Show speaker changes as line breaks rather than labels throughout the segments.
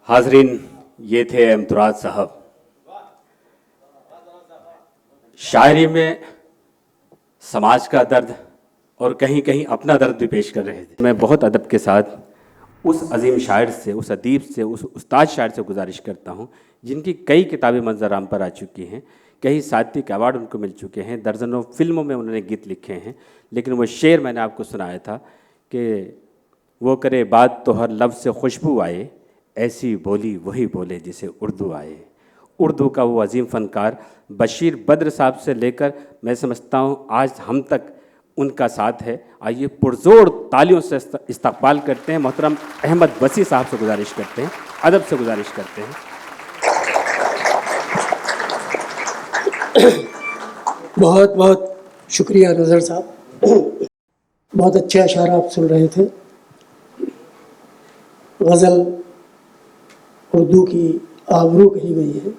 हाजरीन, ये थे इम्तियाज साहब। शायरी में समाज का दर्द और कहीं कहीं अपना दर्द भी पेश कर रहे थे। मैं बहुत अदब के साथ उस अजीम शायर से, उस अदीब से, उस उस्ताद शायर से गुजारिश करता हूँ जिनकी कई किताबें मंजर-आम पर आ चुकी हैं, कई साहित्यिक अवार्ड उनको मिल चुके हैं, दर्जनों फिल्मों में उन्होंने गीत लिखे हैं। लेकिन वो शेर मैंने आपको सुनाया था कि वो करे बात तो हर लफ्ज़ से खुशबू आए, ऐसी बोली वही बोले जिसे उर्दू आए। उर्दू का वो अजीम फ़नकार बशीर बद्र साहब से लेकर मैं समझता हूँ आज हम तक उनका साथ है। आइए पुरजोर तालियों से इस्तकबाल करते हैं। मोहतरम अहमद वसी साहब से गुजारिश करते हैं, अदब से गुजारिश करते हैं।
बहुत बहुत शुक्रिया नज़र साहब, बहुत अच्छे अशार आप सुन रहे थे। गज़ल उर्दू की आबरू कही गई है।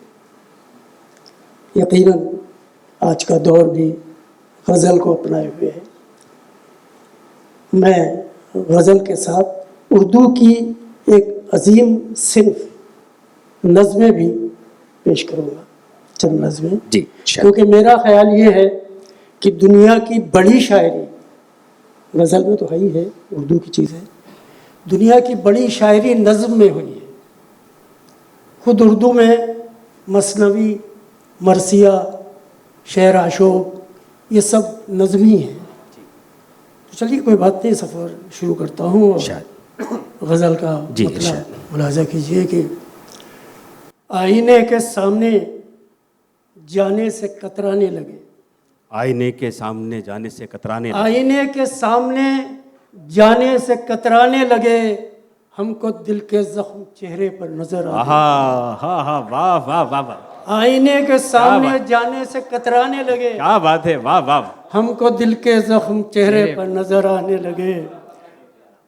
यकीनन आज का दौर भी गज़ल को अपनाए हुए है। मैं गज़ल के साथ उर्दू की एक अजीम सिन्फ नज़में भी पेश करूँगा, चंद नज़में
जी,
क्योंकि मेरा ख्याल ये है कि दुनिया की बड़ी शायरी गज़ल में तो है ही है, उर्दू की चीज़ है। दुनिया की बड़ी शायरी नज़म में हुई है। खुद उर्दू में मसनवी, मरसिया, शेर आशोक, ये सब नज़मी हैं। तो चलिए कोई बात नहीं, सफ़र शुरू करता हूँ। गज़ल का मतलब मुलाज़ा कीजिए कि आईने के सामने जाने से कतराने लगे,
आईने के सामने जाने से कतराने लगे,
आईने के सामने जाने से कतराने लगे, हमको दिल के जख्म चेहरे पर नजर आ
हा वाह वाह वाह वाह।
आईने के सामने जाने से कतराने लगे,
क्या बात है, वाह वाह।
हमको दिल के जख्म चेहरे पर नजर आने लगे।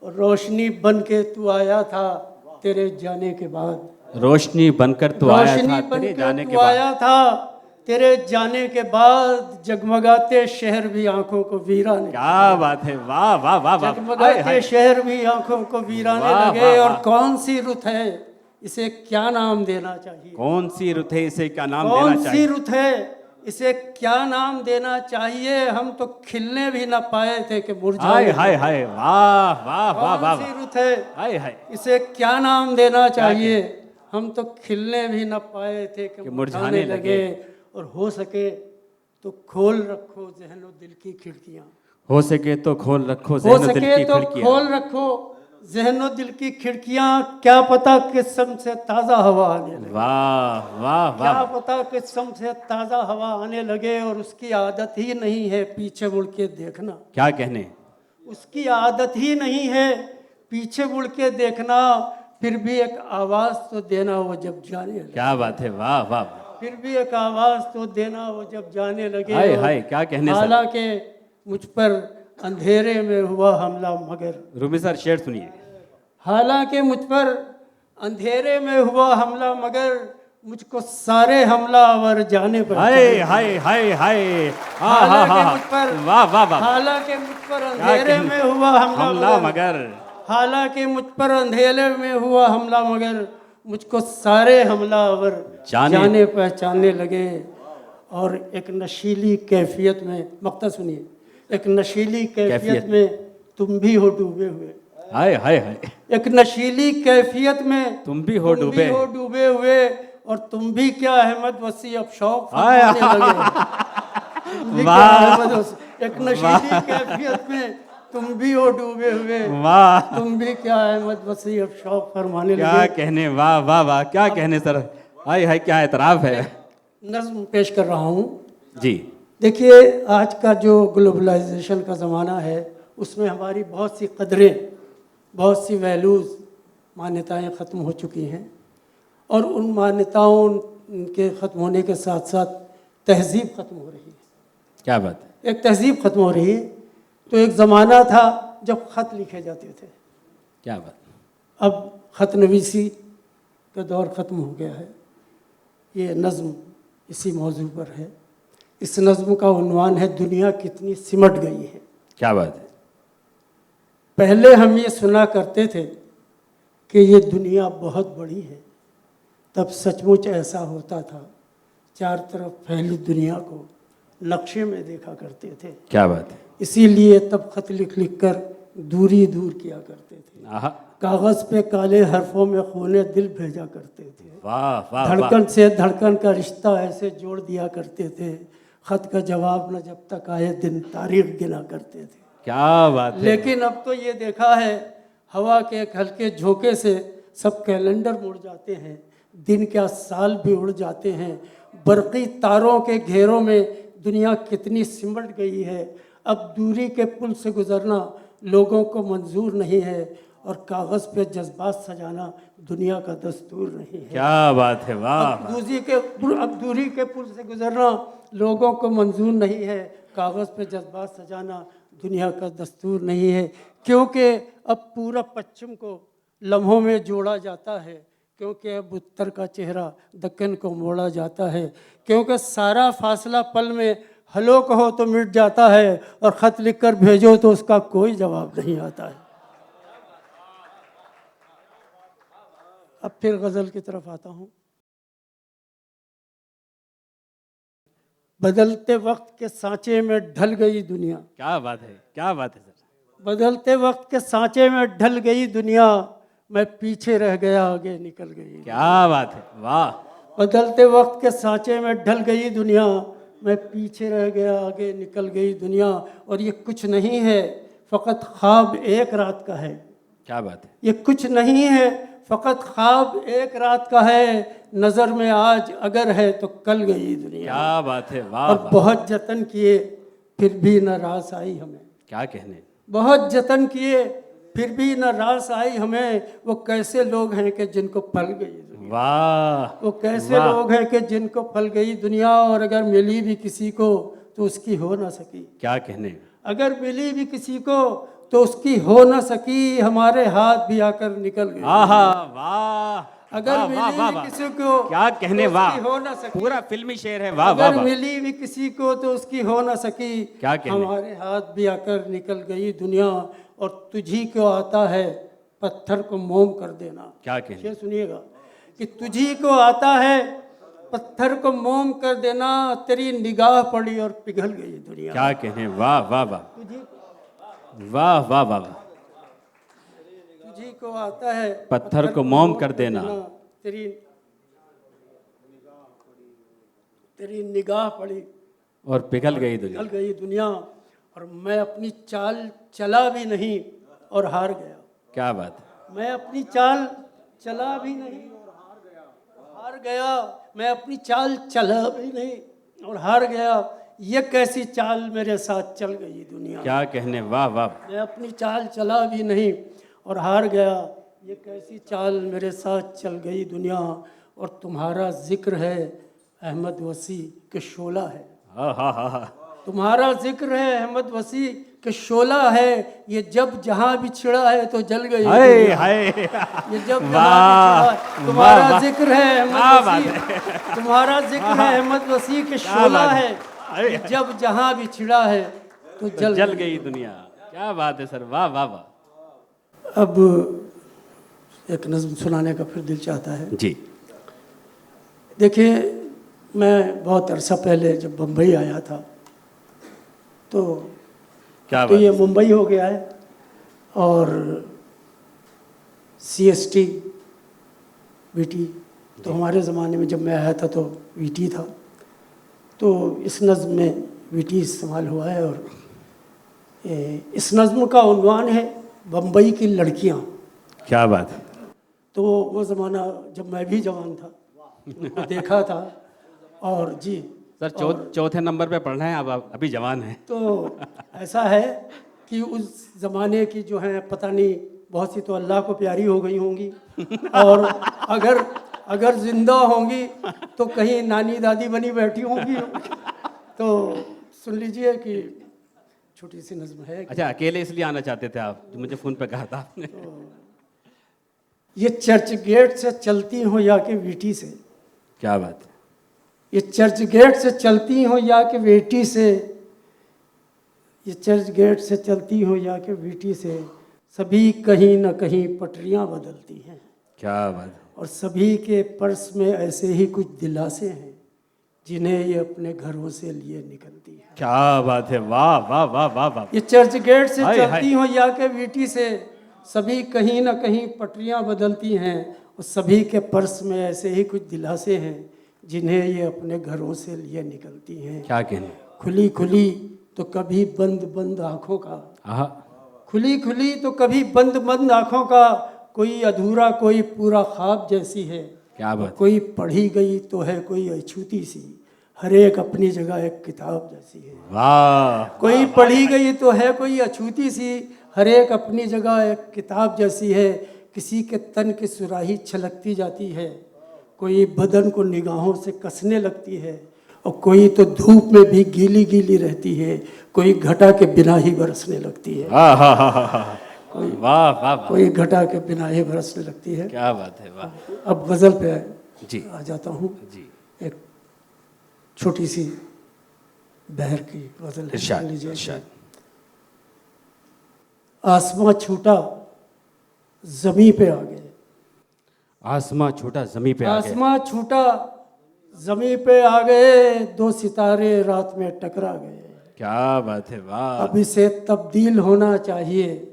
और रोशनी बन के तू आया था तेरे जाने के बाद,
रोशनी बनकर तू आया था
रोशनी
तेरे जाने के
तू
बाद,
आया था तेरे जाने के बाद, जगमगाते शहर भी आंखों को वीराने,
क्या बात है, वाह वाह वाह वाह।
जगमगाते शहर भी आंखों को वीराने लगे। और कौन सी रुत है इसे क्या नाम देना चाहिए,
कौन सी रुत है इसे क्या नाम देना
कौन
चाहिए,
सी रुत है इसे क्या नाम देना चाहिए, हम तो खिलने भी ना पाए थे कि मुरझाए।
हाय हाय, वाह वाह वाह वाह।
कौन सी रुत है
हाय हाय,
इसे क्या नाम देना चाहिए, हम तो खिलने भी ना पाए थे कि मुरझाने लगे। और हो सके तो खोल रखो ज़हन और दिल की खिड़कियाँ,
हो सके तो खोल रखो
हो
ज़हन और दिल
सके
की
तो
खिड़कियाँ,
खोल रखो ज़हन और दिल की खिड़कियाँ, क्या पता किस्म से ताज़ा हवा आने लगे,
वाह वाह
क्या
वाह।
पता किस्म से ताज़ा हवा आने लगे। और उसकी आदत ही नहीं है पीछे मुड़ के देखना,
क्या कहने,
उसकी आदत ही नहीं है पीछे मुड़ के देखना, फिर भी एक आवाज़ तो देना वो जब जाने लगे,
क्या बात है, वाह वाह।
फिर भी एक आवाज़ तो देना वो जब जाने लगे।
हाय हाय, क्या कहने सर।
हालांकि मुझ पर अंधेरे में हुआ हमला मगर,
रूमी सर शेर सुनिए।
हालांकि मुझ पर अंधेरे में हुआ हमला मगर, मुझको सारे हमलावर जाने पर,
हाय हाय हाय हाय,
हालांकि मुझ पर,
वाह वाह वाह।
हालांकि मुझ पर अंधेरे में हुआ
हमला मगर,
हालांकि मुझ पर अंधेरे में हुआ हमला मगर, मुझको सारे हमलावर जाने पहचानने लगे। और एक नशीली कैफियत में, मक्ता सुनिए, एक नशीली कैफियत में तुम भी हो डूबे हुए,
हाय हाय हाय, एक
नशीली कैफियत में
तुम भी हो डूबे
हुए, और तुम भी क्या अहमद वसी अब शौक फरमाने लगे। वाह, एक नशीली कैफियत में तुम भी हो डूबे हुए,
वाह,
तुम भी क्या अहमद वसी अब शौक फरमाने लगे।
क्या कहने, वाह वाह वाह, क्या कहने सर। हाय हाय, क्या एतराफ़ है।
नज़्म पेश कर रहा हूँ
जी।
देखिए, आज का जो ग्लोबलाइजेशन का ज़माना है उसमें हमारी बहुत सी कदरें, बहुत सी वैल्यूज़, मान्यताएं ख़त्म हो चुकी हैं। और उन मान्यताओं के ख़त्म होने के साथ साथ तहज़ीब ख़त्म हो रही है।
क्या बात है,
एक तहज़ीब ख़त्म हो रही है। तो एक ज़माना था जब ख़त लिखे जाते थे,
क्या बात,
अब ख़त नवीसी का दौर ख़त्म हो गया है। ये नज़्म इसी मौजू पर है। इस नज़्म का उन्वान है दुनिया कितनी सिमट गई है।
क्या बात है।
पहले हम ये सुना करते थे कि ये दुनिया बहुत बड़ी है, तब सचमुच ऐसा होता था, चार तरफ फैली दुनिया को नक्शे में देखा करते थे।
क्या बात है।
इसीलिए तब खत लिख लिख कर दूरी दूर किया करते थे।
आहा,
कागज़ पे काले हरफों में खूने दिल भेजा करते थे।
वाह वाह वाह।
धड़कन से धड़कन का रिश्ता ऐसे जोड़ दिया करते थे, खत का जवाब न जब तक आए दिन तारीख गिना करते थे।
क्या बात है।
लेकिन अब तो ये देखा है, हवा के एक हल्के झोंके से सब कैलेंडर मुड़ जाते हैं, दिन क्या साल भी उड़ जाते हैं। बरक़ी तारों के घेरों में दुनिया कितनी सिमट गई है। अब दूरी के पुल से गुजरना लोगों को मंजूर नहीं है, और कागज़ पे जज्बात सजाना दुनिया का दस्तूर नहीं है।
क्या बात है, वाह।
अब दूरी के पुल से गुजरना लोगों को मंजूर नहीं है, कागज़ पे जज्बात सजाना दुनिया का दस्तूर नहीं है। क्योंकि अब पूरा पश्चिम को लम्हों में जोड़ा जाता है, क्योंकि अब उत्तर का चेहरा दक्कन को मोड़ा जाता है, क्योंकि सारा फासला पल में हलो कहो तो मिट जाता है, और ख़त लिख कर भेजो तो उसका कोई जवाब नहीं आता है। अब फिर गज़ल की तरफ आता हूँ। बदलते वक्त के सांचे में ढल गई दुनिया।
क्या बात है, क्या बात है सर।
बदलते वक्त के सांचे में ढल गई दुनिया, मैं पीछे रह गया आगे निकल गई।
क्या बात है, वाह।
बदलते वक्त के सांचे में ढल गई दुनिया, मैं पीछे रह गया आगे निकल गई दुनिया। और ये कुछ नहीं है, फ़कत ख्वाब एक रात का है।
क्या बात है।
ये कुछ नहीं है, फ़कत ख्वाब एक रात का है। नज़र में आज अगर है तो कल गई दुनिया।
क्या बात है, वाह।
और
वाह।
बहुत जतन किए फिर भी न रास आई हमें।
क्या कहने।
बहुत जतन किए फिर भी न रास आई हमें। वो कैसे लोग हैं कि जिनको फल गई दुनिया।
वाह।
वो कैसे लोग हैं कि जिनको फल गई दुनिया, और अगर मिली भी किसी को तो उसकी हो ना सकी।
क्या कहने।
अगर मिली भी किसी को तो उसकी हो ना सकी, हमारे हाथ भी आकर निकल गई।
आहा, वाह।
अगर
वाह,
मिली
वाह, वाह,
भी
वाह।
किसी को
क्या कहने,
तो
वाह।
उसकी हो ना सकी।
पूरा फिल्मी शेर है, वाह वाह
अगर
वाह।
मिली भी किसी को तो उसकी हो ना सकी,
क्या कहने।
हमारे हाथ भी आकर निकल गई दुनिया। और तुझी को आता है पत्थर को मोम कर देना।
क्या कहने।
ये सुनिएगा कि तुझी को आता है पत्थर को मोम कर देना, तेरी निगाह पड़ी और पिघल गई दुनिया।
क्या कहने, वाह वाह वाह।
तुझी
वाह वाह वाह।
तुझी को आता है
पत्थर को मोम कर देना,
तेरी निगाह पड़ी
और पिघल गई दुनिया।
पिघल गई दुनिया। और मैं अपनी चाल चला भी नहीं और हार गया।
क्या बात है।
मैं अपनी चाल चला भी नहीं और हार गया। मैं अपनी चाल चला भी नहीं और हार गया। ये कैसी चाल मेरे साथ चल गई दुनिया।
क्या कहने, वाह वाह।
मैं अपनी चाल चला भी नहीं और हार गया। ये कैसी चाल मेरे साथ चल गई दुनिया। और तुम्हारा जिक्र है अहमद वसी के शोला है।
हाँ हाँ हाँ हाँ।
तुम्हारा जिक्र है अहमद वसी के शोला है। ये जब जहाँ भी छिड़ा है तो जल गई
हाय
दुनिया।
हाय।
ये जब
वाह,
जहाँ भी छिड़ा है, तुम्हारा
वाह,
जिक्र है
क्या
अहमद
बात
वसी। तुम्हारा जिक्र है अहमद वसी के शोला
बात
है।
है।
ये जब जहाँ भी छिड़ा है तो
जल गई दुनिया। क्या बात है सर, वाह वाह वाह।
अब एक नज़्म सुनाने का फिर दिल चाहता है।
जी।
देखिए, मैं बहुत अरसा पहले जब बम्बई आया था तो
क्या
तो
बात
ये
है।
मुंबई हो गया है, और CST VT तो हमारे ज़माने में जब मैं आया था तो VT था। तो इस नज़्म में VT इस्तेमाल हुआ है। और इस नज़्म का उन्वान है बम्बई की लड़कियाँ।
क्या बात है।
तो वो ज़माना जब मैं भी जवान था, उनको देखा था। और जी
सर चौथे नंबर पे पढ़ रहे हैं, अब अभी जवान हैं।
तो ऐसा है कि उस ज़माने की जो है पता नहीं, बहुत सी तो अल्लाह को प्यारी हो गई होंगी, और अगर ज़िंदा होंगी तो कहीं नानी दादी बनी बैठी होंगी। तो सुन लीजिए कि छोटी सी नज़्म है।
अच्छा, अकेले इसलिए आना चाहते थे आप, जो मुझे फ़ोन पे कहा था आपने।
ये चर्च गेट से चलती हो या कि वीटी से।
क्या बात है।
ये चर्च गेट से चलती हो या कि वीटी से। ये चर्च गेट से चलती हो या कि वीटी से। सभी कहीं न कहीं पटरियां बदलती हैं।
क्या बात है।
और सभी के पर्स में ऐसे ही कुछ दिलासे हैं जिन्हें ये अपने घरों से लिए निकलती है।
क्या बात है, वाह वाह वाह वाह वाह।
ये चर्च गेट से
हाय,
चलती हो या के वीटी से, सभी कहीं ना कहीं पटरियां बदलती हैं और सभी के पर्स में ऐसे ही कुछ दिलासे हैं जिन्हें ये अपने घरों से लिए निकलती हैं।
क्या कहने।
खुली खुली तो कभी बंद बंद आँखों का,
आहा,
खुली खुली तो कभी बंद बंद आँखों का, कोई अधूरा कोई पूरा ख्वाब जैसी है।
क्या बात।
कोई पढ़ी गई तो है कोई अछूती सी, हर एक अपनी जगह एक किताब जैसी है।
वाह।
कोई पढ़ी गई तो है कोई अछूती सी, हर एक अपनी जगह एक किताब जैसी है। किसी के तन की सुराही छलकती जाती है, कोई बदन को निगाहों से कसने लगती है, और कोई तो धूप में भी गीली गीली रहती है, कोई घटा के बिना ही बरसने लगती है।
वाह वाह वाह।
कोई घटा के बिना ही बरसने लगती है।
क्या बात है, वाह।
अब गज़ल पे
जी
आ जाता हूँ।
जी,
एक छोटी सी बहर की गज़ल है,
इरशाद,
सुन लीजिए।
इरशाद।
आसमां छूटा ज़मीं पे आ गए,
आसमां छूटा जमी पे आ गया।
आसमां छूटा ज़मीं पे आ गए, दो सितारे रात में टकरा गए।
क्या बात है, वाह।
अब इसे तब्दील होना चाहिए,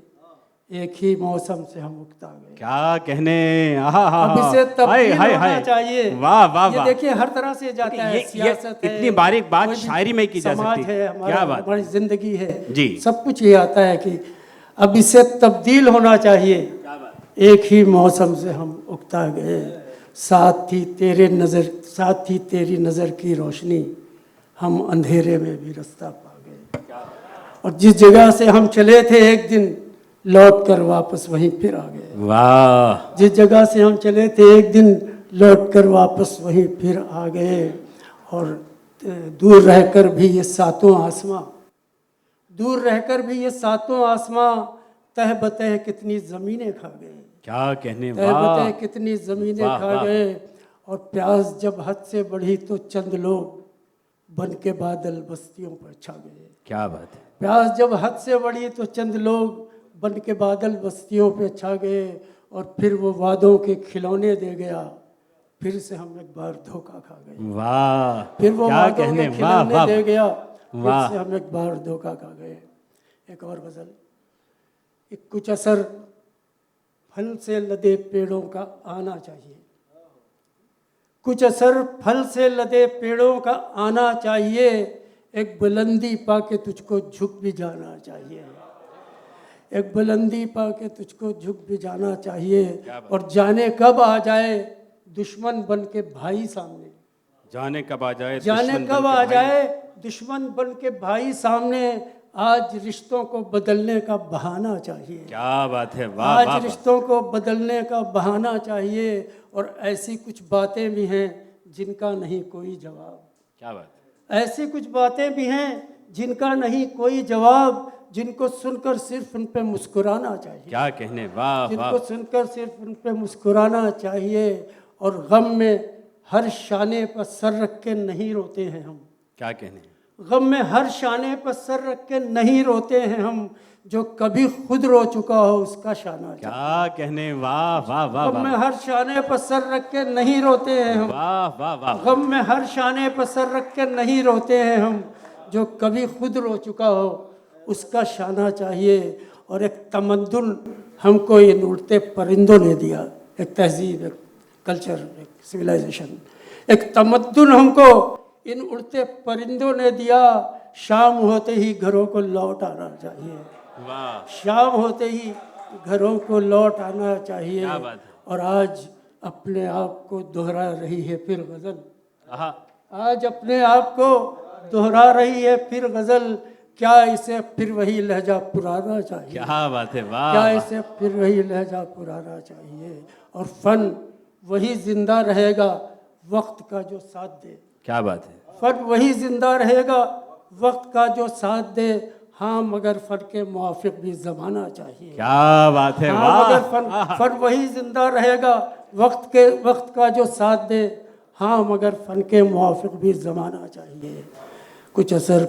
एक ही मौसम से हम उगता गए।
क्या कहने। आहा हा
अब इसे तब्दील होना चाहिए।
वाह वाह
ये
वाह।
देखिए हर तरह से जाता है, सियासत है,
इतनी बारीक बात
कोई भी
शायरी में की जा
समाज
सकती
है,
क्या बात।
हमारी जिंदगी है
जी।
सब कुछ ये आता है कि अब इसे तब्दील होना चाहिए, एक ही मौसम से हम उगता गए। साथ ही तेरी नज़र की रोशनी, हम अंधेरे में भी रास्ता पा गए। और जिस जगह से हम चले थे एक दिन, लौट कर वापस वहीं फिर आ गए।
वाह।
जिस जगह से हम चले थे एक दिन, लौट कर वापस वहीं फिर आ गए। और दूर रहकर भी ये सातों आसमां, दूर रहकर भी ये सातों आसमां, तह बतह कितनी ज़मीनें खा गए।
क्या कहने,
तह
वाह।
बतह कितनी ज़मीनें
वाह,
खा
वाह।
गए। और प्यास जब हद से बढ़ी तो चंद लोग बन के बादल बस्तियों पर छा गए।
क्या बात है।
प्यास जब हद से बढ़ी तो चंद लोग बन के बादल बस्तियों पे छा गए। और फिर वो वादों के खिलौने दे गया, फिर से हम एक बार धोखा खा गए।
वाह।
फिर वो
क्या
वादों
कहने,
के
वाह
खिलौने
वाह
दे गया, फिर
वाह।
से हम एक बार धोखा खा गए। एक और गज़ल। एक कुछ असर फल से लदे पेड़ों का आना चाहिए, कुछ असर फल से लदे पेड़ों का आना चाहिए। एक बुलंदी पाके तुझको झुक भी जाना चाहिए, एक बुलंदी पाके तुझको झुक भी जाना चाहिए। और जाने कब आ जाए दुश्मन बन के भाई सामने,
जाने कब आ जाए
जाने
दुश्मन
कब
बन के
आ
भाई।
जाए दुश्मन बन के भाई सामने। आज रिश्तों को बदलने का बहाना चाहिए,
क्या बात है, वाह
आज
वाह।
रिश्तों को बदलने का बहाना चाहिए। और ऐसी कुछ बातें भी हैं जिनका नहीं कोई जवाब,
क्या बात।
ऐसी कुछ बातें भी हैं जिनका नहीं कोई जवाब, जिनको सुनकर सिर्फ उन पे मुस्कुराना चाहिए,
क्या कहने, वाह वाह।
जिनको सुनकर सिर्फ उन पे मुस्कुराना चाहिए। और गम में हर शाने पर सर रख के नहीं रोते हैं हम,
क्या कहने।
गम में हर शाने पर सर रख के नहीं रोते हैं हम, जो कभी खुद रो चुका हो उसका शाना चाहिए।
क्या कहने, वाह वाह वाह
गम में
वाह
हर शाने पर सर रख के नहीं रोते हैं हम,
वाह वाह वाह।
गम में हर शाने पर सर रख के नहीं रोते हैं हम, जो कभी खुद रो चुका हो उसका शाना चाहिए। और एक तमद्दुन हमको इन उड़ते परिंदों ने दिया, एक तहजीब, एक कल्चर, एक सिविलाइजेशन, एक तमद्दुन हमको इन उड़ते परिंदों ने दिया। शाम होते ही घरों को लौट आना चाहिए,
वाह।
शाम होते ही घरों को लौट आना चाहिए।
क्या बात है।
और आज अपने आप को दोहरा रही है फिर गज़ल,
आहा।
आज अपने आप को दोहरा रही है फिर गज़ल। क्या इसे फिर वही लहजा पुराना चाहिए,
क्या बात है, वाह
क्या
वाह।
इसे फिर वही लहजा पुराना चाहिए। और फन वही जिंदा रहेगा वक्त का जो साथ दे,
क्या बात है।
फन वही जिंदा रहेगा वक्त का जो साथ दे। हाँ मगर फन के मुआफिक भी ज़माना चाहिए,
क्या बात है,
हाँ
वाह।
मगर फन वही जिंदा रहेगा वक्त का जो साथ दे। हाँ मगर फन के मुआफिक भी ज़माना चाहिए। कुछ असर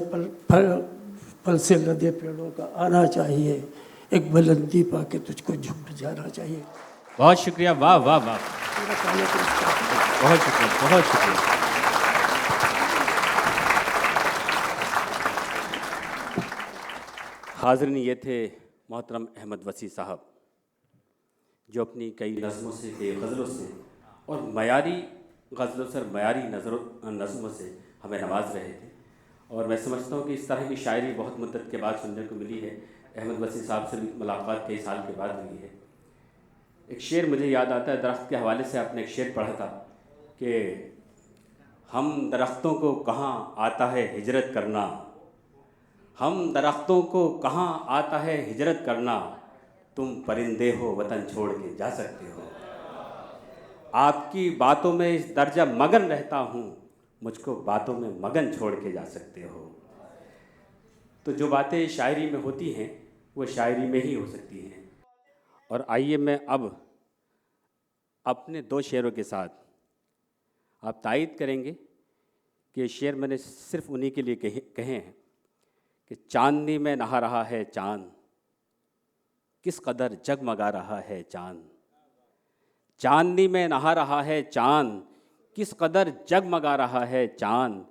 फल से लदे पेड़ों का आना चाहिए, एक बुलंदी पाके तुझको झुक जाना चाहिए।
बहुत शुक्रिया, वाह वाह वाह,
मेरा कहना तो इस तरह है।
बहुत शुक्रिया, बहुत शुक्रिया। हाज़रीन, ये थे मोहतरम अहमद वसी साहब, जो अपनी कई नज़मों से, कई गज़लों से और मयारी गज़लों से और मयारी नज़मों से हमें नवाज रहे थे। और मैं समझता हूँ कि इस तरह की शायरी बहुत मुद्दत के बाद सुनने को मिली है। अहमद वसी साहब से मुलाकात कई साल के बाद हुई है। एक शेर मुझे याद आता है, दरख्त के हवाले से आपने एक शेर पढ़ा था कि हम दरख्तों को कहाँ आता है हिजरत करना, हम दरख्तों को कहाँ आता है हिजरत करना, तुम परिंदे हो वतन छोड़ के जा सकते हो। आपकी बातों में इस दर्जा मगन रहता हूँ, मुझको बातों में मगन छोड़ के जा सकते हो। तो जो बातें शायरी में होती हैं वो शायरी में ही हो सकती हैं। और आइए मैं अब अपने दो शेरों के साथ, आप तायद करेंगे कि ये शेर मैंने सिर्फ उन्हीं के लिए कहे हैं कि चांदनी में नहा रहा है चांद, किस कदर जगमगा रहा है चांद, चांदनी में नहा रहा है चांद, किस कदर जगमगा रहा है चांद,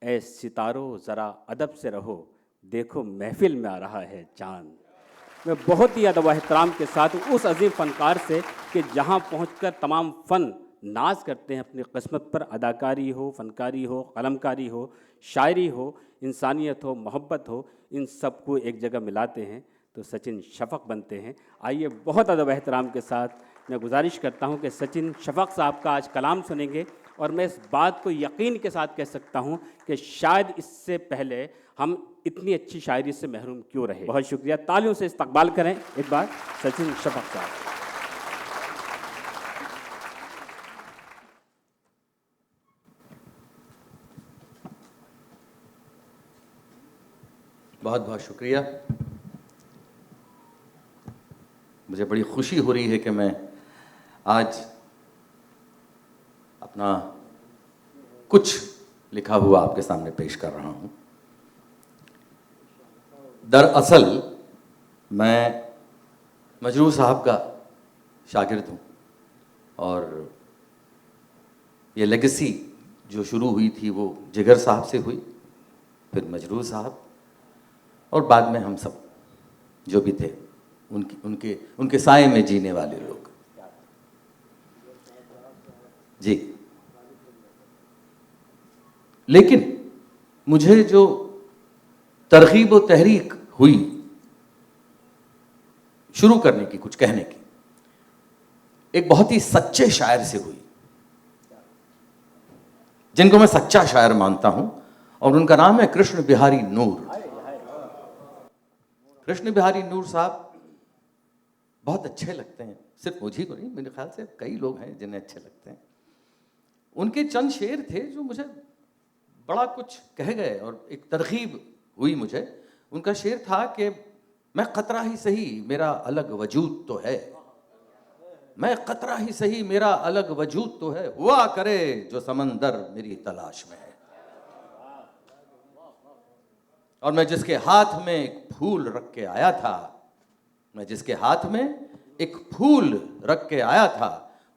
ऐ सितारों ज़रा अदब से रहो, देखो महफिल में आ रहा है चांद। मैं बहुत ही अदब व एहतराम के साथ उस अजीम फ़नकार से कि जहाँ पहुंचकर तमाम फ़न नाज करते हैं अपनी किस्मत पर, अदाकारी हो, फ़नकारी हो, कलमकारी हो, शायरी हो, इंसानियत हो, मोहब्बत हो, इन सब को एक जगह मिलाते हैं तो सचिन शफ़क़ बनते हैं। आइए बहुत अदब एहतराम के साथ मैं गुजारिश करता हूं कि सचिन शफ़क़ साहब का आज कलाम सुनेंगे। और मैं इस बात को यकीन के साथ कह सकता हूं कि शायद इससे पहले हम इतनी अच्छी शायरी से महरूम क्यों रहे। बहुत शुक्रिया, तालियों से इस्तकबाल करें एक बार सचिन शफ़क़ साहब।
बहुत बहुत शुक्रिया। मुझे बड़ी खुशी हो रही है कि मैं आज अपना कुछ लिखा हुआ आपके सामने पेश कर रहा हूँ। दरअसल मैं मजरूह साहब का शागिर्द हूँ और ये लेगेसी जो शुरू हुई थी वो जिगर साहब से हुई, फिर मजरूह साहब और बाद में हम सब जो भी थे उनके साए में जीने वाले लोग। जी, लेकिन मुझे जो तरगीब व तहरीक हुई शुरू करने की, कुछ कहने की, एक बहुत ही सच्चे शायर से हुई, जिनको मैं सच्चा शायर मानता हूं, और उनका नाम है कृष्ण बिहारी नूर। कृष्ण बिहारी नूर साहब बहुत अच्छे लगते हैं, सिर्फ मुझे को नहीं, मेरे ख्याल से कई लोग हैं जिन्हें अच्छे लगते हैं। उनके चंद शेर थे जो मुझे बड़ा कुछ कह गए और एक तरगीब हुई मुझे। उनका शेर था कि मैं खतरा ही सही मेरा अलग वजूद तो है, मैं खतरा ही सही मेरा अलग वजूद तो है, हुआ करे जो समंदर मेरी तलाश में है। और मैं जिसके हाथ में एक फूल रख के आया था, मैं जिसके हाथ में एक फूल रख के आया था,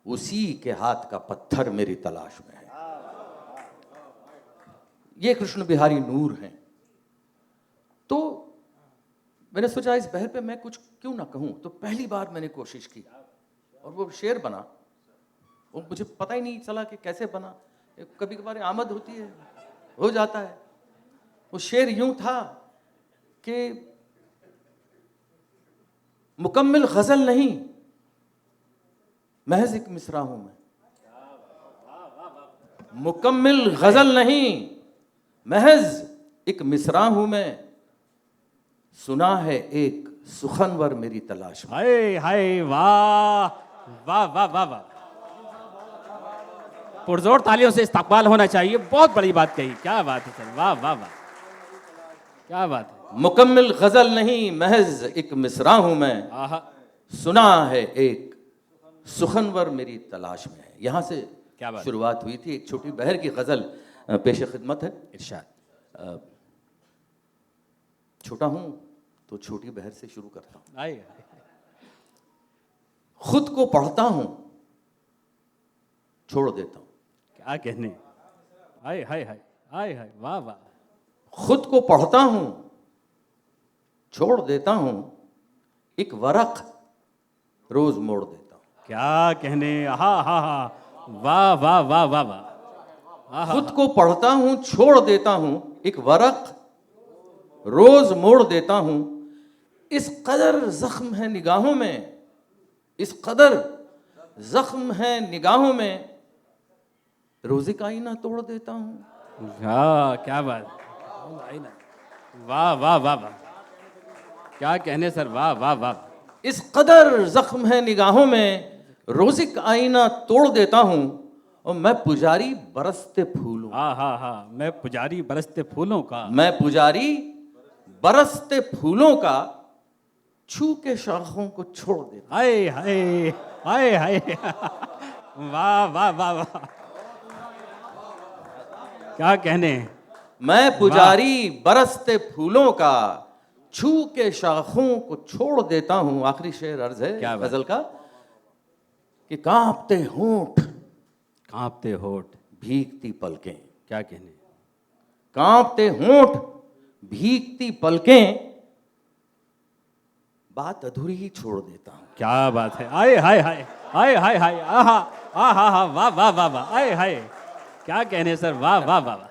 उसी के हाथ का पत्थर मेरी तलाश में है। ये कृष्ण बिहारी नूर हैं। तो मैंने सोचा इस बहर पे मैं कुछ क्यों ना कहूं, तो पहली बार मैंने कोशिश की और वो शेर बना, और मुझे पता ही नहीं चला कि कैसे बना। कभी कभार आमद होती है, हो जाता है। वो शेर यूं था कि मुकम्मिल गजल नहीं, महज एक मिसरा हूं मैं। मुकम्मिल गजल नहीं, महज एक मिसरा हूं मैं, सुना है एक सुखनवर मेरी तलाश में।
हाय हाय, वाह वाह वाह वाह वाह, पुरजोर तालियों से इस्तकबाल होना चाहिए। बहुत बड़ी बात कही, क्या बात है सर, वाह वाह वाह, क्या बात है।
मुकम्मिल गजल नहीं, महज एक मिसरा हूं मैं,
आहा,
सुना है एक सुखनवर मेरी तलाश में है। यहां से
क्या बात।
शुरुआत हुई थी। एक छोटी बहर की गजल पेश खिदमत है।
इरशाद।
छोटा हूं तो छोटी बहर से शुरू करता हूं।
आइए।
खुद को पढ़ता हूं, छोड़ देता हूं।
क्या कहने, हाय हाय हाय हाय हाय, वाह वाह।
खुद को पढ़ता हूं, छोड़ देता हूं, एक वरक रोज मोड़ देता हूं।
क्या कहने, हा हा हा, वाह वाह वाह वाह वाह।
खुद को पढ़ता हूं, छोड़ देता हूं, एक वरक रोज मोड़ देता हूं। इस कदर जख्म है निगाहों में, इस कदर जख्म है निगाहों में, रोजे का आईना तोड़ देता हूं।
हाँ क्या बात, वाह वाह वाह वाह, क्या कहने सर, वाह वाह वाह।
इस कदर जख्म है निगाहों में, रोजे का आईना तोड़ देता हूं। और मैं पुजारी बरसते फूलों,
हाँ हाँ हाँ, मैं पुजारी बरसते फूलों का,
मैं पुजारी बरसते फूलों का, छू के शाखों को छोड़ देता।
हाय हाय हाय हाय, वाह वाह वाह वाह, क्या कहने।
मैं पुजारी बरसते फूलों का, छू के शाखों को छोड़ देता हूं। आखिरी शेर अर्ज है
क्या बात।
गजल का कि कांपते होंठ,
कांपते होठ,
भीगती पलकें,
क्या कहने।
कांपते होंठ, भीगती पलकें, बात अधूरी ही छोड़ देता हूं।
क्या बात है, हाय हाय हाय हाय हाय हाय, आहा आहा हा, वाह वाह वाह वाह, हाय हाय, क्या कहने सर, वाह वाह वाह वाह।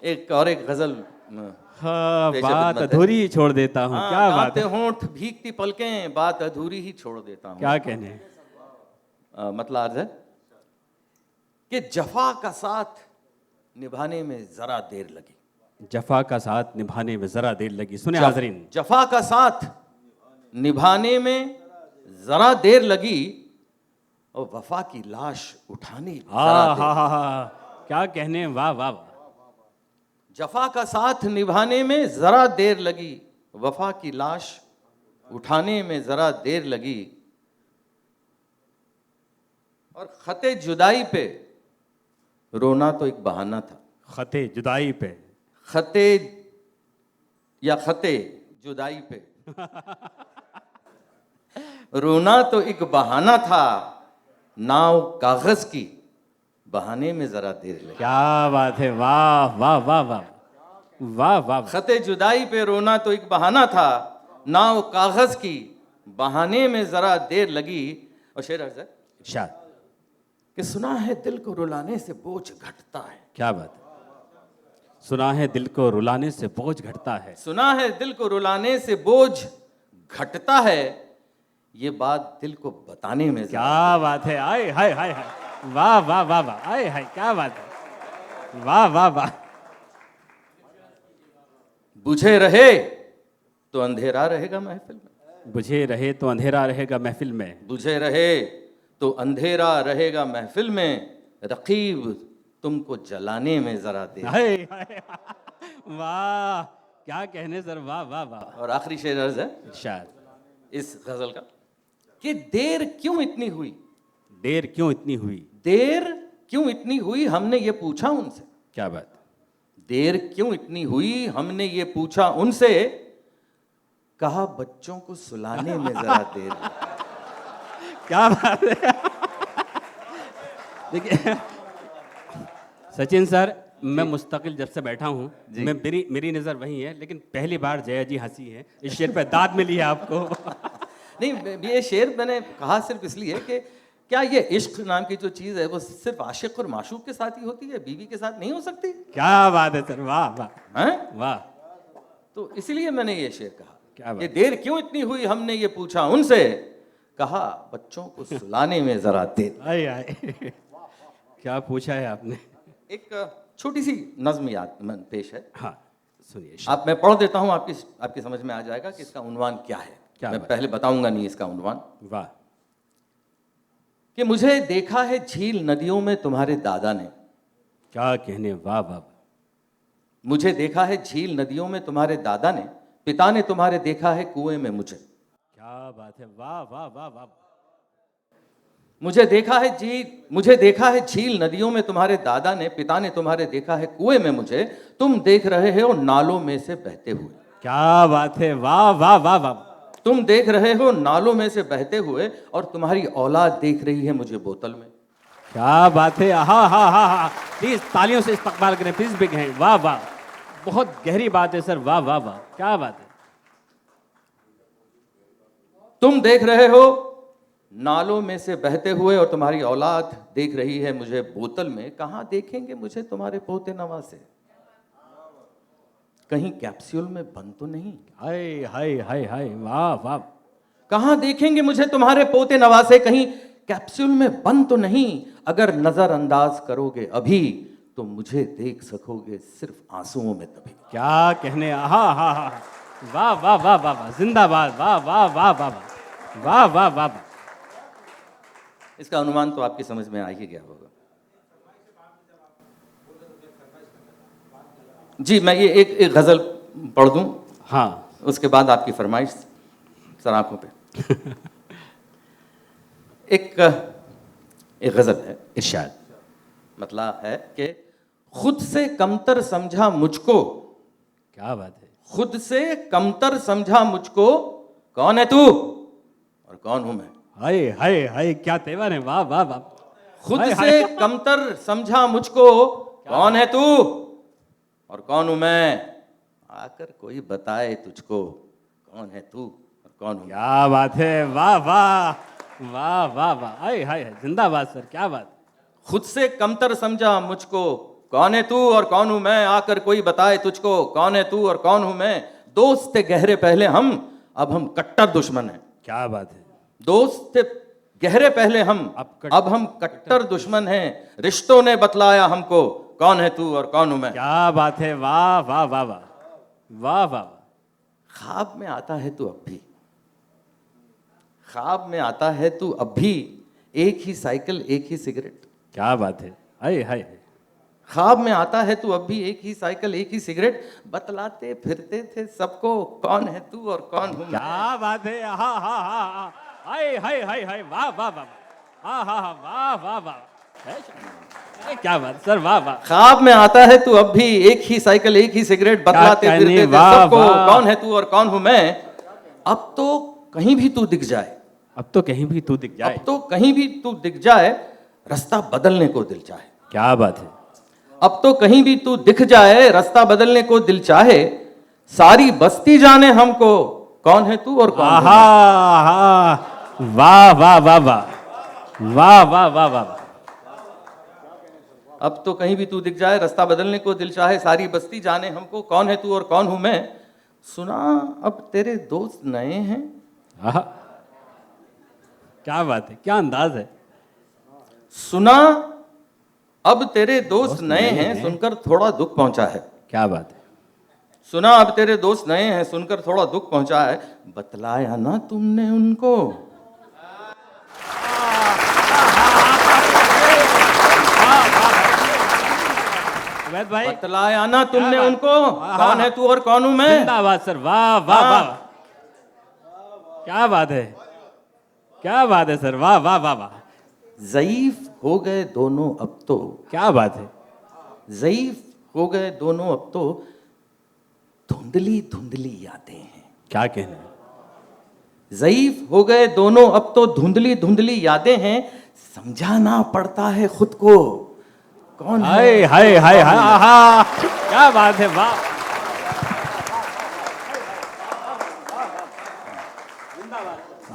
एक और एक गजल
हाँ,
पेश
बात
खिदमत है।
अधूरी ही छोड़ देता हूँ,
हाँ,
क्या बात
कांपते
है,
होंठ, भीगती पलकें, बात अधूरी ही छोड़ देता हूं।
क्या कहने।
मतलब अर्ज है कि जफा का साथ निभाने में जरा देर लगी,
जफा का साथ निभाने में जरा देर लगी। सुने हाजरीन,
जफा का साथ निभाने में जरा देर लगी, और वफा की लाश उठाने में जरा
हाँ
देर
हाँ हाँ हाँ, क्या कहने, वाह वाह वाह।
जफा का साथ निभाने में जरा देर लगी, वफा की लाश उठाने में जरा देर लगी। और खते जुदाई पे रोना तो एक बहाना था।
खते जुदाई पे,
खते या खते जुदाई पे रोना तो एक बहाना था, नाव कागज की बहाने में जरा देर लगी।
क्या बात है, वाह वाह वाह वाह वाह वाह।
खते जुदाई पे रोना तो एक बहाना था, नाव कागज की बहाने में जरा देर लगी। और शेर अर्ज है
इरशाद,
कि सुना है दिल को रुलाने से बोझ घटता है,
क्या बात है। सुना है दिल को रुलाने से बोझ घटता है,
सुना है दिल को रुलाने से बोझ घटता है, ये बात दिल को बताने में
क्या बात है, आय हाय हाय हाय, वाह वाह वाह वाह, आय हाय, क्या बात है, वाह वाह वाह।
बुझे रहे तो अंधेरा रहेगा महफिल में,
बुझे रहे तो अंधेरा रहेगा महफिल में,
बुझे रहे तो अंधेरा रहेगा महफिल में, रकीब तुमको जलाने में जरा देर।
हाय हाय, वाह, क्या कहने सर, वाह वाह वाह।
और आखिरी शेर अर्ज है
इरशाद,
इस गजल का कि देर क्यों इतनी हुई,
देर क्यों इतनी हुई,
देर क्यों इतनी हुई, हमने ये पूछा उनसे।
क्या बात,
देर क्यों इतनी हुई, हमने ये पूछा उनसे, कहा बच्चों को सुलाने में जरा देर लगी।
क्या बात है। देखिए सचिन सर, मैं मुस्तकिल जब से बैठा हूँ, मैं मेरी नज़र वही है, लेकिन पहली बार जया जी हंसी है, इस शेर पे दाद मिली है आपको।
नहीं, ये शेर मैंने कहा सिर्फ इसलिए कि क्या ये इश्क नाम की जो चीज़ है वो सिर्फ आशिक और माशूक के साथ ही होती है, बीवी के साथ नहीं हो सकती?
क्या बात है सर, वाह वाह
हैं?
वाह,
तो इसलिए मैंने ये शेर कहा।
क्या बात।
ये देर क्यों इतनी हुई, हमने ये पूछा उनसे, कहा बच्चों को सुलाने में जरा देर।
आए आए, क्या पूछा है आपने।
एक छोटी सी नज्म याद पेश है,
हाँ सुनिए।
आप मैं पढ़ देता हूँ, आपकी समझ में आ जाएगा कि इसका उन्वान क्या है।
क्या
मैं
बात।
पहले बताऊंगा नहीं इसका उन्वान।
वाह,
कि मुझे देखा है झील नदियों में तुम्हारे दादा ने,
क्या कहने, वाह वाह,
मुझे देखा है झील नदियों में तुम्हारे दादा ने, पिता ने तुम्हारे देखा है कुएं में मुझे।
क्या बात है, वाह वाह वाह वाह।
मुझे देखा है झील नदियों में तुम्हारे दादा ने, पिता ने तुम्हारे देखा है कुएं में मुझे, तुम देख रहे हो नालों में से बहते हुए।
क्या बात है, वाह वाह वाह वाह,
तुम देख रहे हो नालों में से बहते हुए और तुम्हारी औलाद देख रही है मुझे बोतल में।
क्या बात है, हा हा हा हा, प्लीज तालियों से इस्तकबाल करें, प्लीज बिग हैंड, वाह वाह, बहुत गहरी बात है सर, वाह वाह वाह, क्या बात है।
तुम देख रहे हो नालों में से बहते हुए और तुम्हारी औलाद देख रही है मुझे बोतल में, कहां देखेंगे मुझे तुम्हारे पोते नवासे, कहीं कैप्सूल में बंद तो नहीं।
हाय हाय हाय हाय, वाह वाह।
कहां देखेंगे मुझे तुम्हारे पोते नवासे, कहीं कैप्सूल में बंद तो नहीं। अगर नजरअंदाज करोगे अभी तो मुझे देख सकोगे सिर्फ आंसुओं में तभी।
क्या कहने, हा हा हा, वाह वाह वाह वाह वाह, जिंदाबाद, वाह वाह वाह वाह वाह वाह वाह वाह।
इसका अनुमान तो आपकी समझ में आ ही गया होगा। जी, मैं ये एक गजल पढ़ दूं,
हाँ,
उसके बाद आपकी फरमाइश सर आंखों पे। एक गजल है, इरशाद, मतलब है कि खुद से कमतर समझा मुझको,
क्या बात है,
खुद से कमतर समझा मुझको, कौन है तू और कौन हूं मैं।
हाय हाय हाय, क्या तेवर है, वाह वाह वाह।
खुद
हाय,
से कमतर समझा मुझको, कौन है तू और कौन हूं मैं, आकर कोई बताए तुझको, कौन है तू और कौन हूं मैं।
क्या बात है, वाह वाह वाह वाह वाह, हाय हाय हाय, जिंदाबाद सर, क्या बात।
खुद से कमतर समझा मुझको, कौन है तू और कौन हूं मैं, आकर कोई बताए तुझको, कौन है तू और कौन हूं मैं। दोस्त थे गहरे पहले हम, अब हम कट्टर दुश्मन हैं।
क्या बात है,
दोस्त थे गहरे पहले हम, अब हम कट्टर दुश्मन हैं। रिश्तों ने बतलाया हमको, कौन है तू और कौन हूं मैं।
क्या बात है, वाह वाह वाह वाह वाह वाह।
ख्वाब में आता है तू अब भी, ख्वाब में आता है तू अब भी, एक ही साइकिल एक ही सिगरेट।
क्या बात है, हाय हाय हाय,
ख्वाब में आता है तू अब भी, एक ही साइकिल एक ही सिगरेट, बतलाते फिरते थे सबको, कौन है तू और कौन हूं मैं।
क्या बात है, हा हा हा हा, हाय हाय हाय हाय, वाह वाह वाह, हा हा हा, वाह वाह वाह, अरे क्या बात सर, वाह वाह।
ख्वाब में आता है तू अब भी, एक ही साइकिल एक ही सिगरेट, बतलाते
कहने,
फिरते थे
वाह,
सबको,
वाह।
कौन है तू और कौन हूं मैं। अब तो कहीं भी तू दिख जाए,
अब तो कहीं भी तू दिख जाए,
अब तो कहीं भी तू दिख जाए, रास्ता बदलने को दिल चाहे।
क्या बात है,
अब तो कहीं भी तू दिख जाए, रास्ता बदलने को दिल चाहे, सारी बस्ती जाने हमको, कौन है तू और कौन हूं
आहा
मैं।
हा, वाह वाह वाह वाह वाह वाह वाह वाह।
अब तो कहीं भी तू दिख जाए, रास्ता बदलने को दिल चाहे, सारी बस्ती जाने हमको, कौन है तू और कौन हूं मैं। सुना अब तेरे दोस्त नए हैं,
आहा, क्या बात है, क्या अंदाज है।
सुना अब तेरे दोस्त नए हैं, सुनकर थोड़ा दुख पहुंचा है।
क्या बात है,
सुना अब तेरे दोस्त नए हैं, सुनकर थोड़ा दुख पहुंचा है, बतलाया ना तुमने उनको।
उवैद भाई,
बतलाया ना तुमने
क्या बात?
उनको, कौन है तू और कौन हूं मैं।
जिंदाबाद सर, वाह वाह
हाँ।
वाह, क्या बात है, क्या बात है सर, वाह वाह वाह वाह।
ज़ईफ हो गए दोनों अब तो,
क्या बात है,
ज़ईफ हो गए दोनों अब तो, धुंधली धुंधली यादें हैं।
क्या कहना है,
ज़ईफ हो गए दोनों अब तो, धुंधली धुंधली यादें हैं, समझाना पड़ता है खुद को, कौन है।
हाय हाय हाय हाय, आहा, क्या बात है, वाह।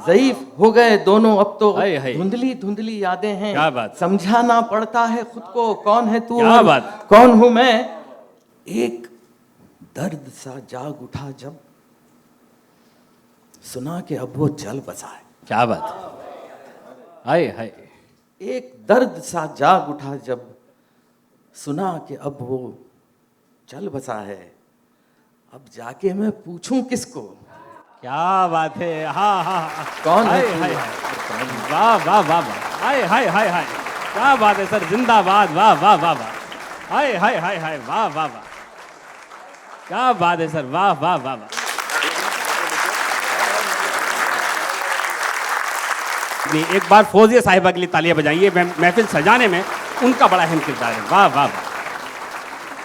ज़ईफ हो गए दोनों अब तो,
हाय, हाय।
धुंधली धुंधली यादें हैं,
क्या बात।
समझाना पड़ता है खुद को, कौन है तू
क्या
और
बात।
कौन हूं मैं। एक दर्द सा जाग उठा जब, सुना कि अब वो जल बसा है।
क्या बात है, हाय हाय,
एक दर्द सा जाग उठा जब, सुना कि अब वो चल बसा है, अब जाके मैं पूछूं किसको,
क्या बात है, हाँ हाँ हाँ,
कौन है
हाय
तू?
हाय हाय, वाह वाह वाह वाह, हाय हाय हाय हाय, क्या बात है सर, जिंदाबाद, वाह वाह वाह वाह, हाय हाय हाय हाय, वाह वाह वाह, क्या बात है सर, वाह वाह वाह वाह। एक बार फौजिया साहिबा के लिए तालियां बजाइए, महफिल सजाने में उनका बड़ा अहम किरदार है, वाह वाह वाह।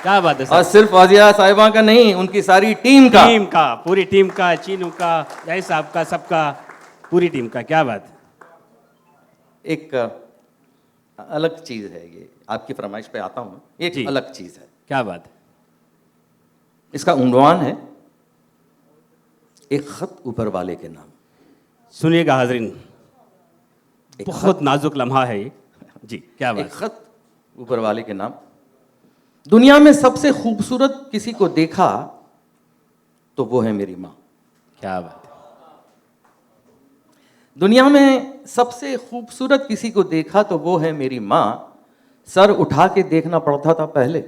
क्या बात है
और
सर।
सिर्फ फौजिया साहिबा का नहीं, उनकी सारी टीम का।
टीम का, पूरी टीम का, चीनू का, जय साहब का, सबका, पूरी टीम का। क्या बात है।
एक अलग चीज है ये, आपकी फरमाइश पे आता हूं, एक
जी।
अलग चीज है।
क्या बात है।
इसका उन्वान है एक खत ऊपर वाले के नाम।
सुनिएगा हाजरीन,
एक
बहुत नाजुक लम्हा है ये। जी, क्या
एक
बात।
खत ऊपर वाले के नाम। दुनिया में सबसे खूबसूरत किसी को देखा तो वो है मेरी माँ।
क्या बात है।
दुनिया में सबसे खूबसूरत किसी को देखा तो वो है मेरी माँ। सर उठा के देखना पड़ता था पहले,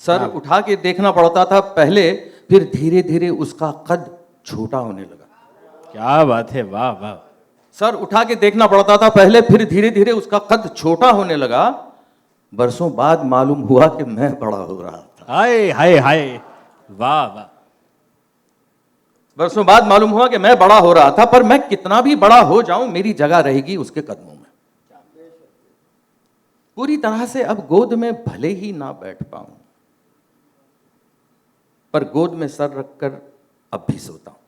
सर उठा के देखना पड़ता था पहले, फिर धीरे धीरे उसका कद छोटा होने लगा।
क्या बात है, वाह वाह।
सर उठा के देखना पड़ता था पहले, फिर धीरे धीरे उसका कद छोटा होने लगा। बरसों बाद मालूम हुआ कि मैं बड़ा हो रहा था।
हाय हाय हाय, वाह वाह।
बरसों बाद मालूम हुआ कि मैं बड़ा हो रहा था, पर मैं कितना भी बड़ा हो जाऊं मेरी जगह रहेगी उसके कदमों में। पूरी तरह से अब गोद में भले ही ना बैठ पाऊं, पर गोद में सर रखकर अब भी सोता हूं।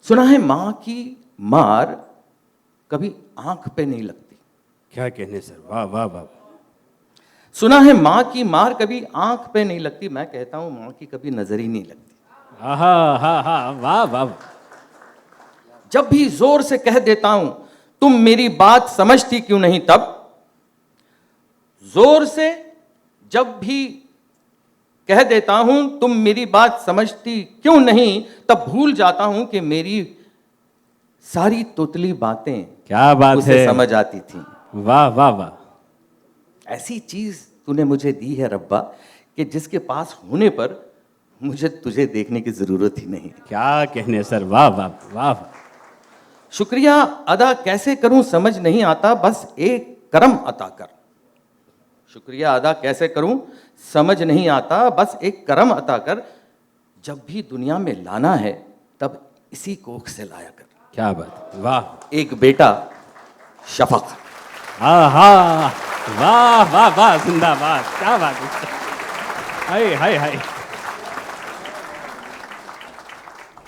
सुना है मां की मार कभी आंख पे नहीं लगती।
क्या कहने सर, वाह वाह वाह।
सुना है मां की मार कभी आंख पे नहीं लगती। मैं कहता हूं मां की कभी नजर ही नहीं लगती।
हा हा हा, वाह वाह।
जब भी जोर से कह देता हूं तुम मेरी बात समझती क्यों नहीं, तब जोर से जब भी कह देता हूं तुम मेरी बात समझती क्यों नहीं, तब भूल जाता हूं कि मेरी सारी तोतली बातें
क्या बात
उसे
है,
समझ आती थी।
वाह वाह वाह।
ऐसी चीज तूने मुझे दी है रब्बा कि जिसके पास होने पर मुझे तुझे देखने की जरूरत ही नहीं।
क्या कहने सर, वाह वाह वाह।
शुक्रिया अदा कैसे करूं समझ नहीं आता, बस एक करम अता कर। शुक्रिया अदा कैसे करूं समझ नहीं आता, बस एक करम अता कर। जब भी दुनिया में लाना है तब इसी कोख से लाया कर।
क्या बात, वाह।
एक बेटा शफक।
हा हा, वाह वाह वाह, जिंदाबाद। क्या बात है, हाय हाय हाय।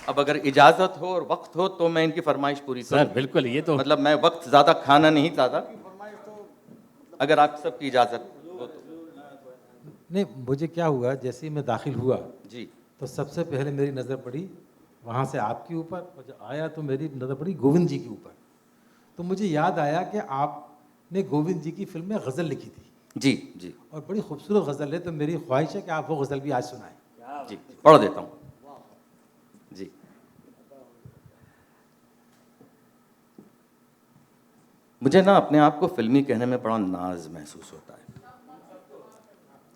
अब अगर इजाजत हो और वक्त हो तो मैं इनकी फरमाइश पूरी
सर
करूं।
बिल्कुल, ये तो
मतलब मैं वक्त ज्यादा खाना नहीं चाहता, अगर आप सबकी इजाजत हो तो।
नहीं, मुझे क्या हुआ, जैसे ही मैं दाखिल हुआ
जी
तो सबसे पहले मेरी नज़र पड़ी वहाँ से आपके ऊपर, और जब आया तो मेरी नज़र पड़ी गोविंद जी के ऊपर। तो मुझे याद आया कि आपने गोविंद जी की फिल्म में गज़ल लिखी थी,
जी जी
और बड़ी खूबसूरत गज़ल है। तो मेरी ख्वाहिश है कि आप वो गज़ल भी आज सुनाएं।
जी, पढ़ देता हूँ जी। मुझे ना अपने आप को फिल्मी कहने में बड़ा नाज महसूस होता है।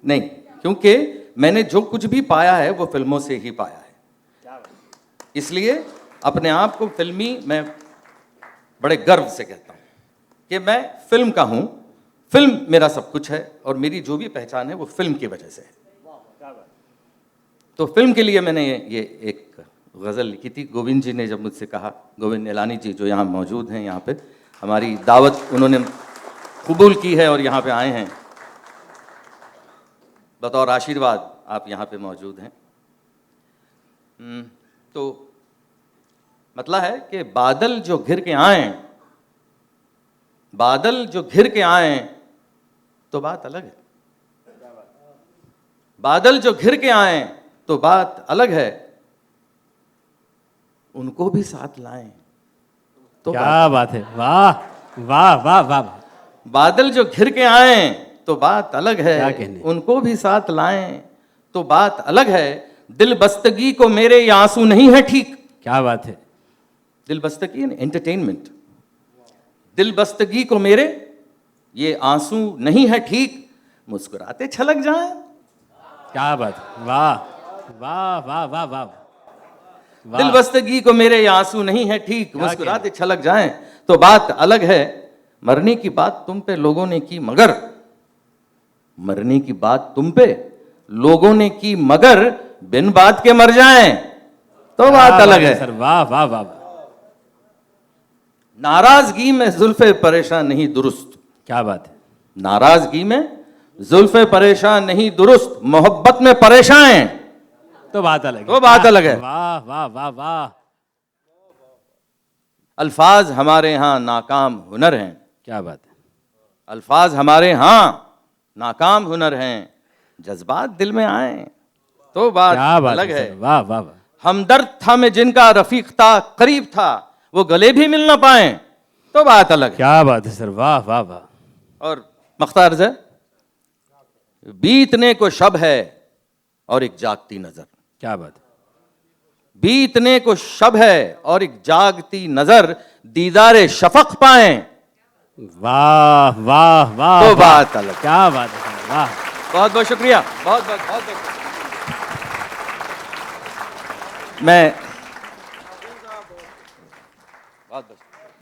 नहीं, क्योंकि मैंने जो कुछ भी पाया है वो फिल्मों से ही पाया है, इसलिए अपने आप को फिल्मी मैं बड़े गर्व से कहता हूँ कि मैं फिल्म का हूँ। फिल्म मेरा सब कुछ है और मेरी जो भी पहचान है वो फिल्म की वजह से है। तो फिल्म के लिए मैंने ये एक गज़ल लिखी थी। गोविंद जी ने जब मुझसे कहा, गोविंद निलानी जी जो यहाँ मौजूद हैं, यहाँ पे हमारी दावत उन्होंने कबूल की है और यहाँ पे आए हैं, बतौर आशीर्वाद आप यहाँ पे मौजूद हैं। तो मतलब है कि बादल जो घिर के आए, बादल जो घिर के आए तो बात अलग है। बादल जो घिर के आए तो बात अलग है, उनको भी साथ लाएं तो
क्या बात है, वाह वाह वाह वाह।
बादल जो घिर के आए तो बात अलग है,
क्या कहने।
उनको भी साथ लाएं तो बात अलग है। दिल बस्तगी को मेरे ये आंसू नहीं है ठीक।
क्या बात है,
दिल बस्तगी एंटरटेनमेंट। दिल बस्तगी को मेरे ये आंसू नहीं है ठीक, मुस्कुराते छलक जाएं।
क्या बात, वाह वाह वाह वाह वाह।
दिल बस्तगी को मेरे ये आंसू नहीं है ठीक,
क्या
मुस्कुराते छलक जाएं तो बात अलग है। मरने की बात तुम पे लोगों ने की मगर, मरने की बात तुम पे लोगों ने की मगर, बिन बात के मर जाएं तो बात अलग है।
सर, वाह वाह वाह।
नाराजगी में जुल्फे परेशान नहीं दुरुस्त,
क्या बात है,
नाराजगी में जुल्फे परेशान नहीं दुरुस्त, मोहब्बत में परेशान हैं
तो बात अलग है।
तो बात अलग है।
वाह वाह वाह वाह।
अल्फाज हमारे यहाँ नाकाम हुनर हैं,
क्या बात है।
अल्फाज हमारे यहाँ नाकाम हुनर हैं, जज्बात दिल में आए तो बात
क्या बात
अलग है।
सर, वाह वाह वाह।
हमदर्द था मैं जिनका रफीक था, करीब था वो गले भी मिल ना पाए तो बात अलग है।
क्या बात है सर, वाह वाह वाह।
और मख्तार से बीतने को शब है और एक जागती नजर,
क्या बात है।
बीतने को शब है और एक जागती नजर, दीदारे शफक पाए
वाह वाह वाह
तो
वाह।
बात अलग।
क्या बात है सर, वाह।
बहुत बहुत शुक्रिया, बहुत बहुत बहुत बहुत मैं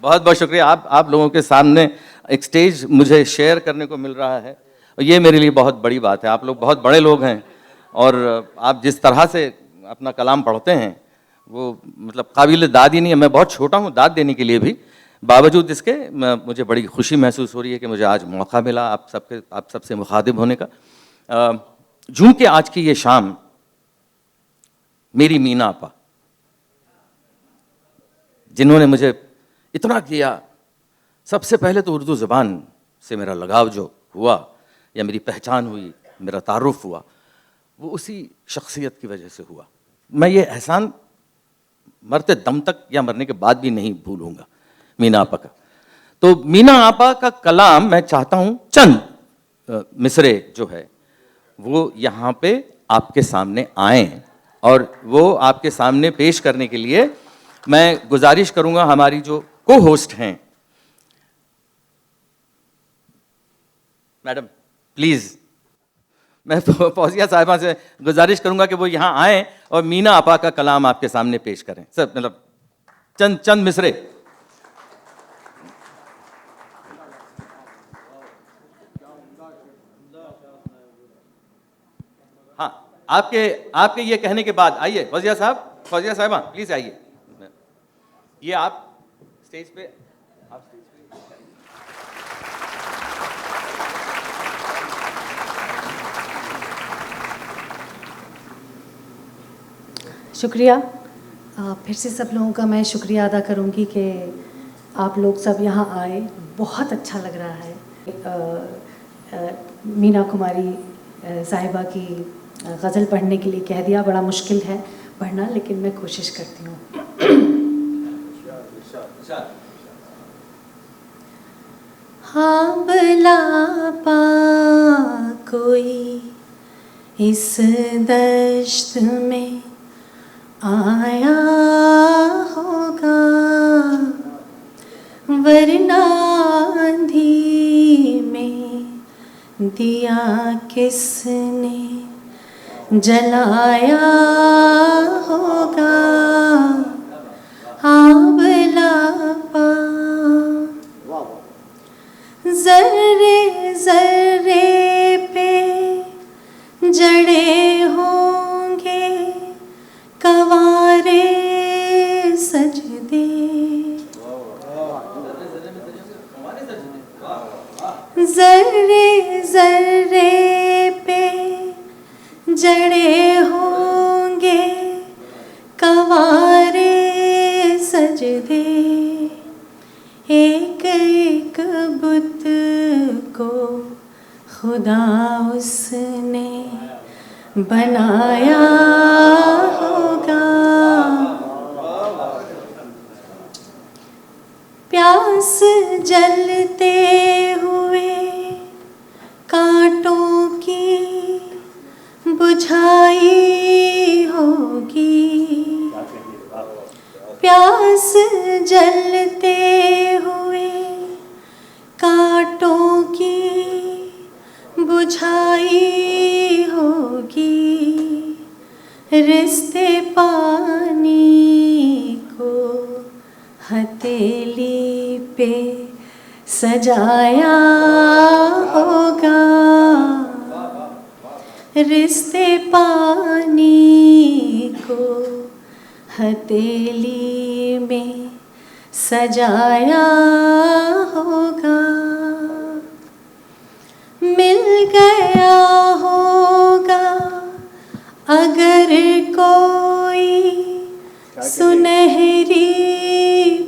बहुत बहुत शुक्रिया। आप लोगों के सामने एक स्टेज मुझे शेयर करने को मिल रहा है और ये मेरे लिए बहुत बड़ी बात है। आप लोग बहुत बड़े लोग हैं और आप जिस तरह से अपना कलाम पढ़ते हैं वो मतलब काबिल दाद ही नहीं है। मैं बहुत छोटा हूँ दाद देने के लिए भी, बावजूद इसके मुझे बड़ी खुशी महसूस हो रही है कि मुझे आज मौका मिला आप सबसे मुखातिब होने का। जूं कि आज की ये शाम मेरी मीना आपा जिन्होंने मुझे इतना किया, सबसे पहले तो उर्दू ज़बान से मेरा लगाव जो हुआ या मेरी पहचान हुई, मेरा तारुफ हुआ, वो उसी शख्सियत की वजह से हुआ। मैं ये एहसान मरते दम तक या मरने के बाद भी नहीं भूलूंगा मीना आपा का। तो मीना आपा का कलाम मैं चाहता हूँ चंद मिसरे जो है वो यहाँ पे आपके सामने आए और वो आपके सामने पेश करने के लिए मैं गुजारिश करूंगा हमारी जो को होस्ट हैं, मैडम प्लीज मैं फौजिया साहिबा से गुजारिश करूंगा कि वो यहाँ आए और मीना आपा का कलाम आपके सामने पेश करें। सर मतलब चंद मिसरे। हाँ, आपके ये कहने के बाद आइए फौजिया साहिबा प्लीज आइए। ये आप स्टेज पे
शुक्रिया। फिर से सब लोगों का मैं शुक्रिया अदा करूंगी कि आप लोग सब यहाँ आए, बहुत अच्छा लग रहा है। मीना कुमारी साहिबा की गज़ल पढ़ने के लिए कह दिया, बड़ा मुश्किल है पढ़ना लेकिन मैं कोशिश करती हूँ। हाँ भला पा कोई इस दश्त में आया होगा, वरना आंधी में दिया किसने जलाया होगा। आंवला पा जर्रे जर्रे पे जड़े होंगे कवारे सजदे, जर्रे जर्रे पे जड़े होंगे कवारे सजदे, एक एक बुत को खुदा उसने बनाया होगा। प्यास जलते हुए कांटों की बुझाई होगी, प्यास जलते हुए कांटों की बुझाई होगी, रिश्ते पानी को हथेली पे सजाया होगा, रिश्ते पानी को हथेली में सजाया होगा। गया होगा अगर कोई सुनहरी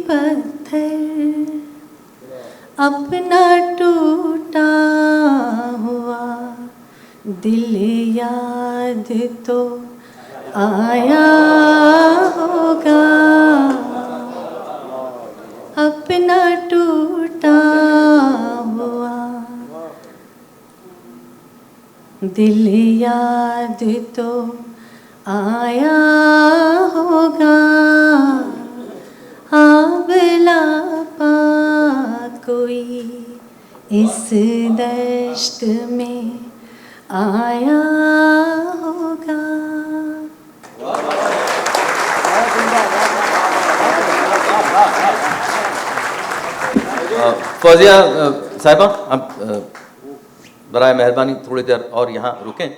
पत्थर अपना टूटा हुआ दिल याद तो आया होगा, अपना टूटा हुआ दिल याद तो आया होगा। आंवला पा कोई इस दश्त में आया होगा।
फौजिया साहिबा, आप बराए मेहरबानी थोड़ी देर और यहाँ रुकें।